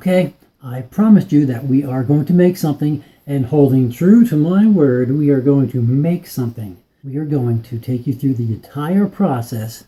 Okay, I promised you that we are going to make something, and holding true to my word, we are going to make something. We are going to take you through the entire process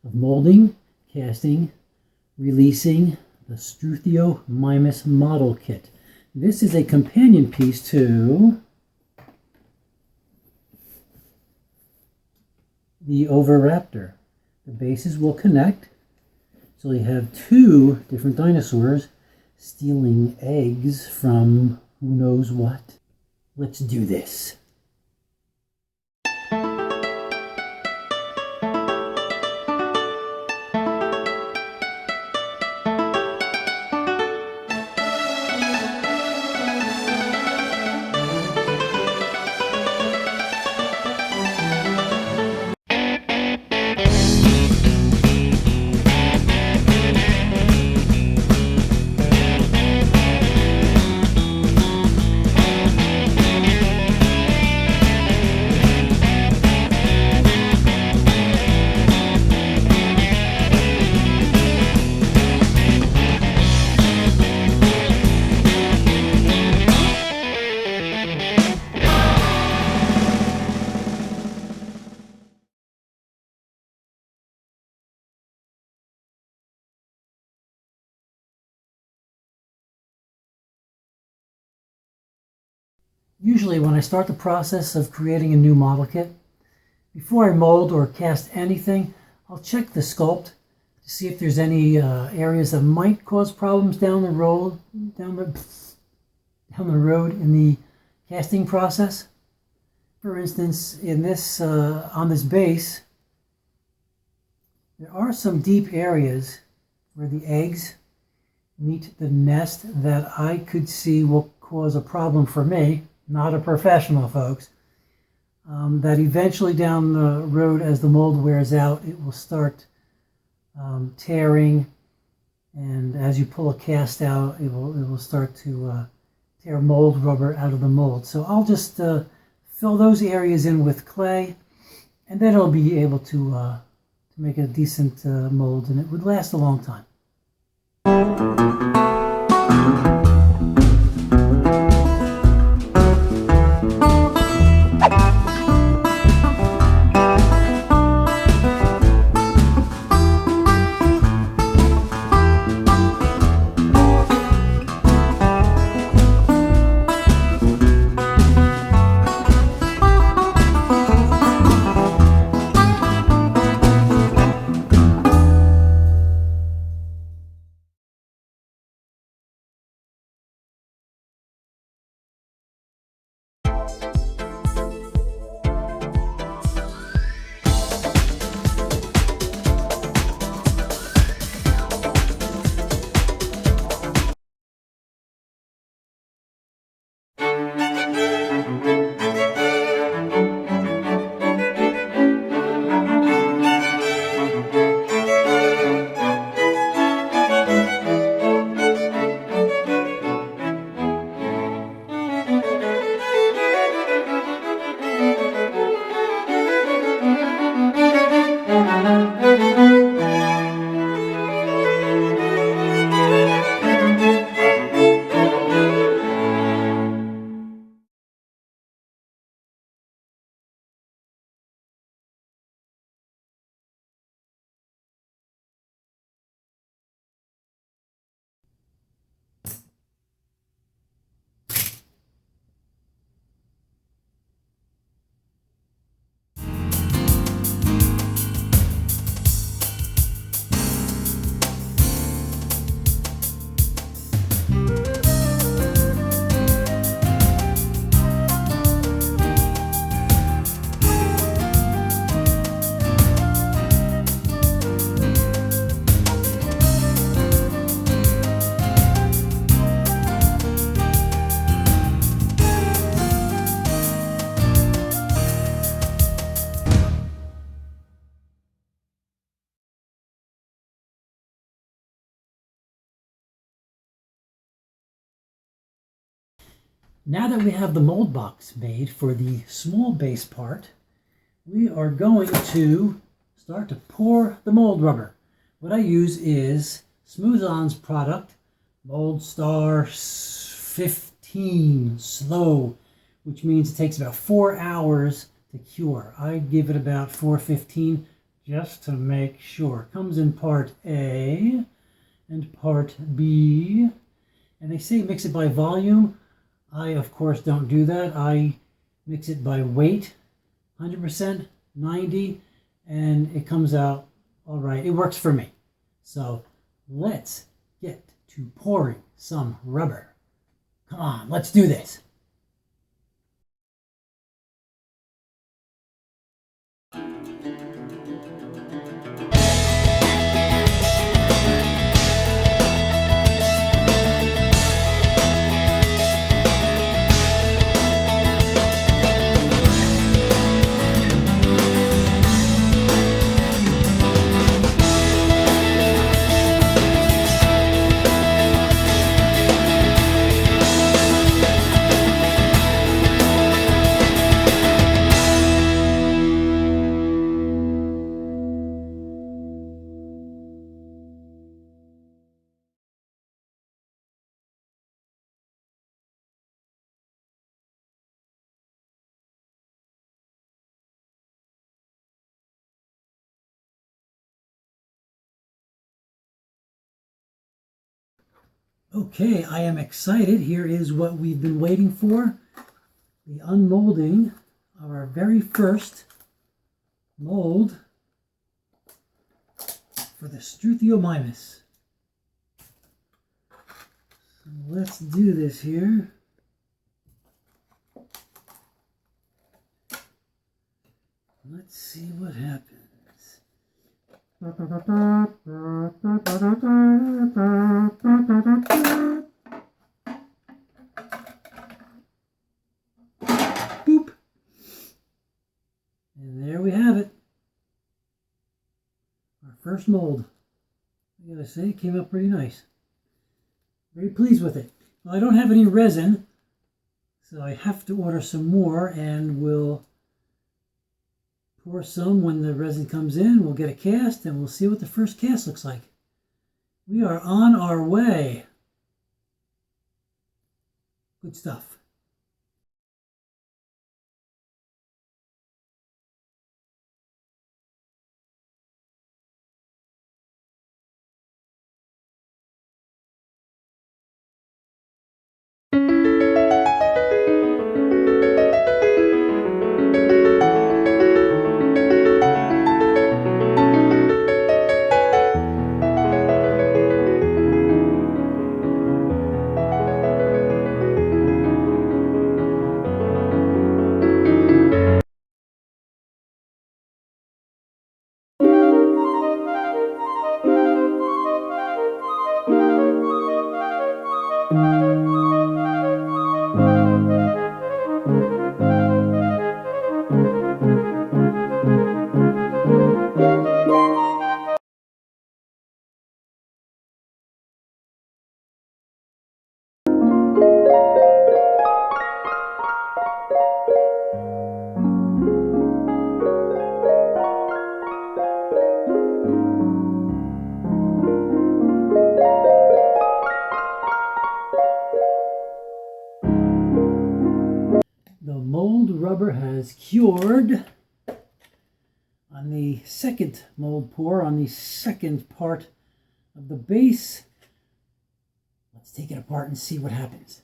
of molding, casting, releasing the Struthio Mimus Model Kit. This is a companion piece to the Oviraptor. The bases will connect, so you have two different dinosaurs stealing eggs from who knows what. Let's do this. Usually when I start the process of creating a new model kit, before I mold or cast anything, I'll check the sculpt to see if there's any areas that might cause problems down the road in the casting process. For instance, in this on this base, there are some deep areas where the eggs meet the nest that I could see will cause a problem for me. Not a professional, folks, that eventually down the road, as the mold wears out, it will start tearing, and as you pull a cast out, it will start to tear mold rubber out of the mold. So I'll just fill those areas in with clay, and then it'll be able to make a decent mold, and it would last a long time. Now that we have the mold box made for the small base part, we are going to start to pour the mold rubber. What I use is Smooth-On's product, Mold star 15, slow, which means it takes about 4 hours to cure. I give it about 4:15 just to make sure. It comes in part A and part B. And they say mix it by volume. I, of course, don't do that. I mix it by weight, 100%, 90, and it comes out all right. It works for me. So let's get to pouring some rubber. Come on, let's do this. Okay, I am excited. Here is what we've been waiting for. The unmolding of our very first mold for the Struthiomimus. So let's do this here. Let's see what happens. Boop. And there we have it. Our first mold. I gotta say, it came out pretty nice. Very pleased with it. Well, I don't have any resin, so I have to order some more, and we'll pour some when the resin comes in. We'll get a cast, and we'll see what the first cast looks like. We are on our way. Good stuff. The mold rubber has cured on the second mold pour, on the second part of the base. Let's take it apart and see what happens.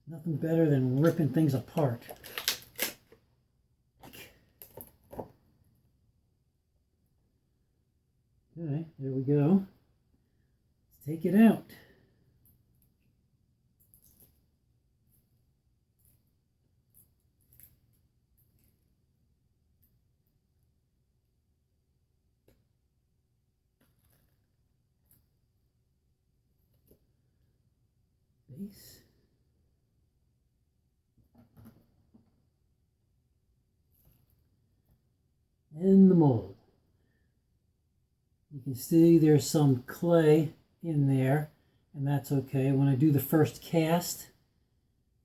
Nothing better than ripping things apart. Okay, there we go. Let's take it out. Base. And the mold. You can see there's some clay in there, and that's okay. When I do the first cast,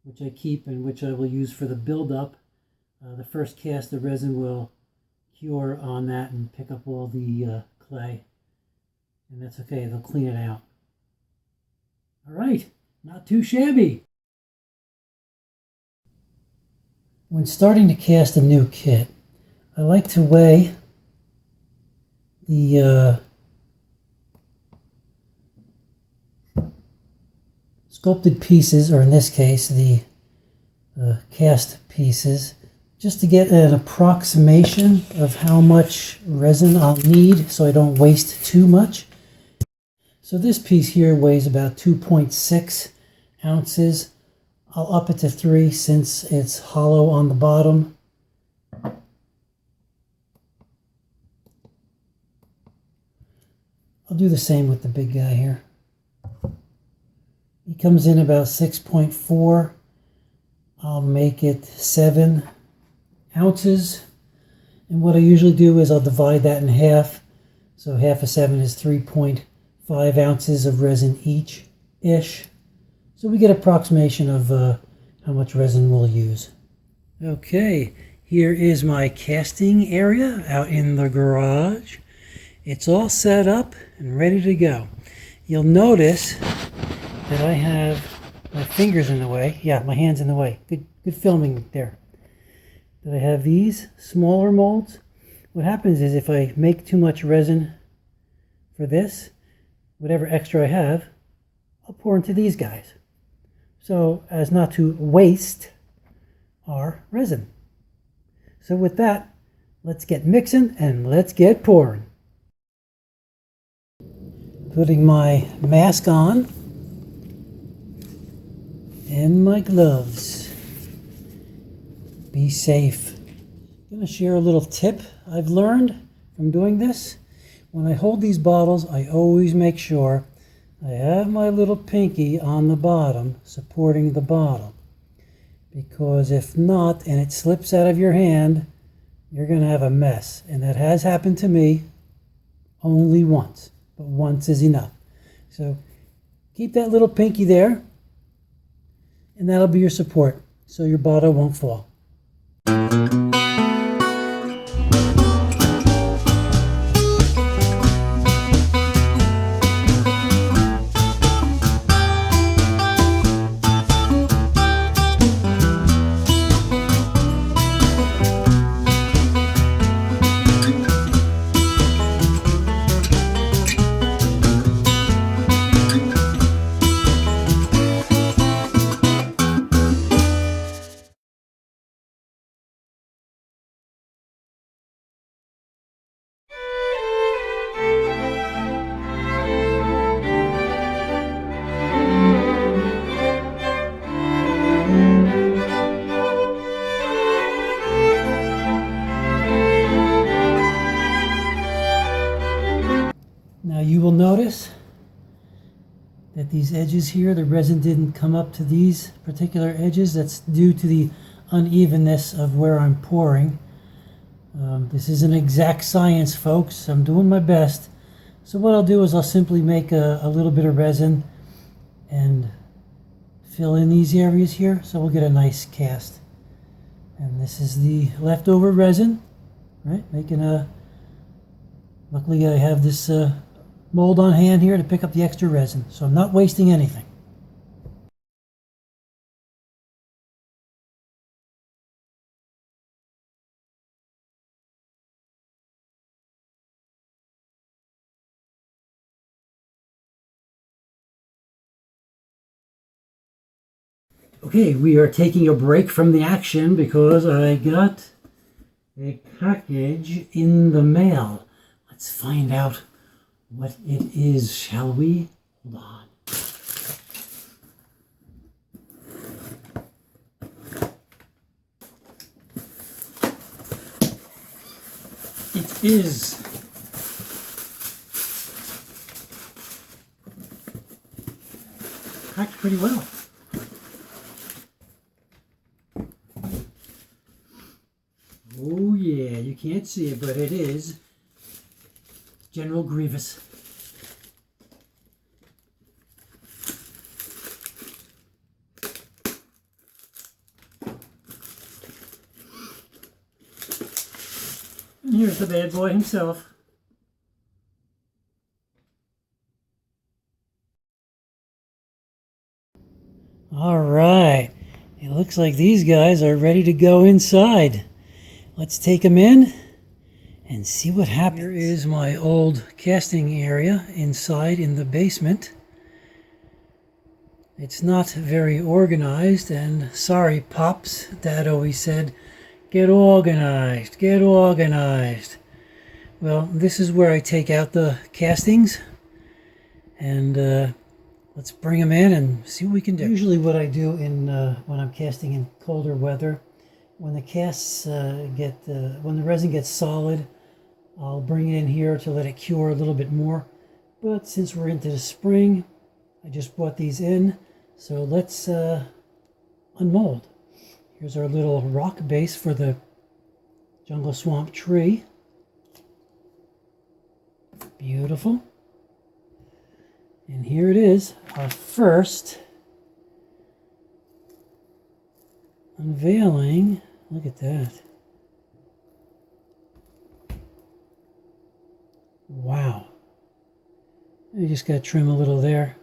which I keep and which I will use for the build-up, the first cast the resin will cure on that and pick up all the clay. And that's okay, they'll clean it out. All right, not too shabby. When starting to cast a new kit, I like to weigh the sculpted pieces, or in this case, the cast pieces, just to get an approximation of how much resin I'll need so I don't waste too much. So this piece here weighs about 2.6 ounces. I'll up it to 3 since it's hollow on the bottom. I'll do the same with the big guy here. He comes in about 6.4. I'll make it 7 ounces. And what I usually do is I'll divide that in half. So half of 7 is 3.5 ounces of resin each-ish. So we get an approximation of how much resin we'll use. Okay, here is my casting area out in the garage. It's all set up and ready to go. You'll notice that I have my fingers in the way. Yeah, my hand's in the way. Good filming there. That I have these smaller molds. What happens is if I make too much resin for this, whatever extra I have, I'll pour into these guys, so as not to waste our resin. So with that, let's get mixing and let's get pouring. Putting my mask on and my gloves. Be safe. I'm going to share a little tip I've learned from doing this. When I hold these bottles, I always make sure I have my little pinky on the bottom supporting the bottle. Because if not, and it slips out of your hand, you're going to have a mess. And that has happened to me only once. But once is enough. So keep that little pinky there, and that'll be your support so your bottle won't fall. Now you will notice that these edges here, the resin didn't come up to these particular edges. That's due to the unevenness of where I'm pouring. This isn't exact science, folks. I'm doing my best. So what I'll do is I'll simply make a little bit of resin and fill in these areas here so we'll get a nice cast. And this is the leftover resin, right? Luckily I have this mold on hand here to pick up the extra resin, so I'm not wasting anything. Okay, we are taking a break from the action because I got a package in the mail. Let's find out what it is, shall we? Hold on. It is packed pretty well. Oh yeah, you can't see it, but it is General Grievous. And here's the bad boy himself. Looks like these guys are ready to go inside. Let's take them in and see what happens. Here is my old casting area inside in the basement. It's not very organized, and sorry, Pops, Dad always said, get organized, get organized. Well, this is where I take out the castings, and let's bring them in and see what we can do. Usually what I do when I'm casting in colder weather, when the casts when the resin gets solid, I'll bring it in here to let it cure a little bit more. But since we're into the spring, I just brought these in. So let's unmold. Here's our little rock base for the jungle swamp tree. Beautiful. And here it is, our first unveiling. Look at that. Wow. I just got to trim a little there.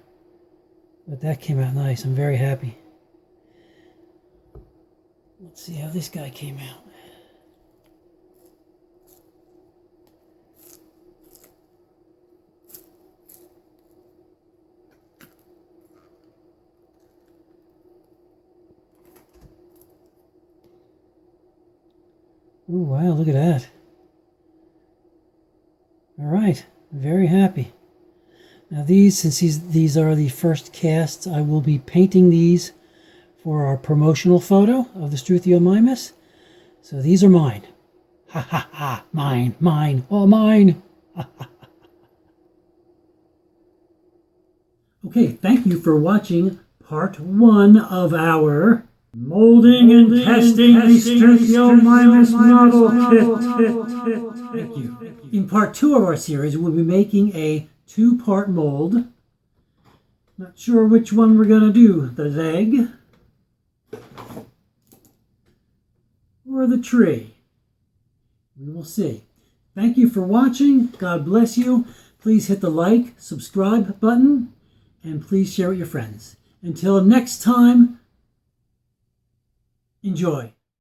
But that came out nice. I'm very happy. Let's see how this guy came out. Oh, wow, look at that. All right, very happy. Now since these are the first casts, I will be painting these for our promotional photo of the Struthiomimus. So these are mine. Ha ha ha, mine, all mine. Okay, thank you for watching part 1 of our molding and testing the Struthiomimus model kit. Thank you. In part 2 of our series, we'll be making a 2-part mold. Not sure which one we're going to do, the leg or the tree. We will see. Thank you for watching. God bless you. Please hit the like, subscribe button, and please share with your friends. Until next time, enjoy.